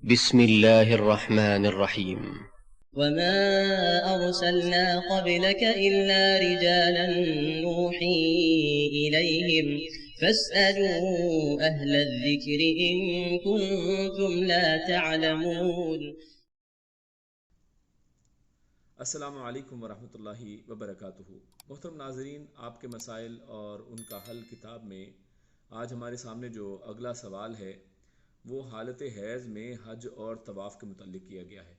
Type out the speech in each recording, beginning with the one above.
بسم الله الرحمن الرحيم. وما أرسلنا قبلك إلا رجالا نوحي إليهم فاسألوا أهل الذكر إن كنتم لا تعلمون. السلام علیکم ورحمۃ اللہ وبرکاتہ۔ محترم ناظرین، آپ کے مسائل اور ان کا حل کتاب میں آج ہمارے سامنے جو اگلا سوال ہے وہ حالت حیض میں حج اور طواف کے متعلق کیا گیا ہے،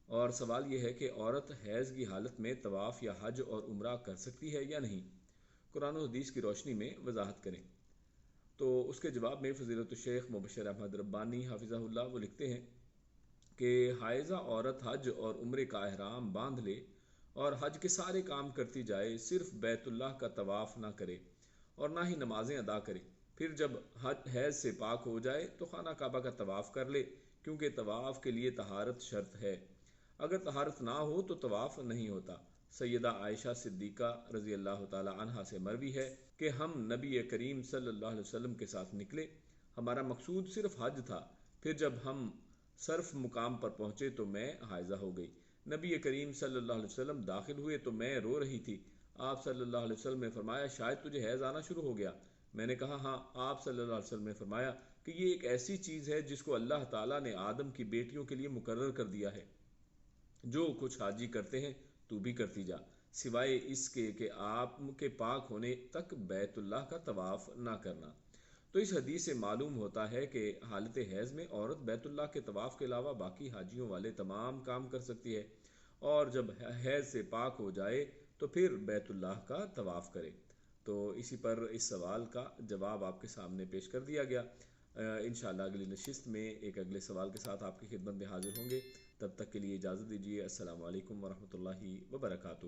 اور سوال یہ ہے کہ عورت حیض کی حالت میں طواف یا حج اور عمرہ کر سکتی ہے یا نہیں، قرآن و حدیث کی روشنی میں وضاحت کریں۔ تو اس کے جواب میں فضیلت الشیخ مبشر احمد ربانی حافظہ اللہ وہ لکھتے ہیں کہ حائضہ عورت حج اور عمرے کا احرام باندھ لے اور حج کے سارے کام کرتی جائے، صرف بیت اللہ کا طواف نہ کرے اور نہ ہی نمازیں ادا کرے، پھر جب حیض سے پاک ہو جائے تو خانہ کعبہ کا طواف کر لے، کیونکہ طواف کے لیے طہارت شرط ہے، اگر طہارت نہ ہو تو طواف نہیں ہوتا۔ سیدہ عائشہ صدیقہ رضی اللہ تعالی عنہا سے مروی ہے کہ ہم نبی کریم صلی اللہ علیہ وسلم کے ساتھ نکلے، ہمارا مقصود صرف حج تھا، پھر جب ہم صرف مقام پر پہنچے تو میں حائضہ ہو گئی، نبی کریم صلی اللہ علیہ وسلم داخل ہوئے تو میں رو رہی تھی، آپ صلی اللہ علیہ وسلم نے فرمایا شاید تجھے حیض آنا شروع ہو گیا، میں نے کہا ہاں، آپ صلی اللہ علیہ وسلم نے فرمایا کہ یہ ایک ایسی چیز ہے جس کو اللہ تعالیٰ نے آدم کی بیٹیوں کے لیے مقرر کر دیا ہے، جو کچھ حاجی کرتے ہیں تو بھی کرتی جا، سوائے اس کے کہ آپ کے پاک ہونے تک بیت اللہ کا طواف نہ کرنا۔ تو اس حدیث سے معلوم ہوتا ہے کہ حالت حیض میں عورت بیت اللہ کے طواف کے علاوہ باقی حاجیوں والے تمام کام کر سکتی ہے، اور جب حیض سے پاک ہو جائے تو پھر بیت اللہ کا طواف کرے۔ تو اسی پر اس سوال کا جواب آپ کے سامنے پیش کر دیا گیا۔ انشاءاللہ اگلی نشست میں ایک اگلے سوال کے ساتھ آپ کی خدمت میں حاضر ہوں گے، تب تک کے لیے اجازت دیجیے۔ السلام علیکم ورحمۃ اللہ وبرکاتہ۔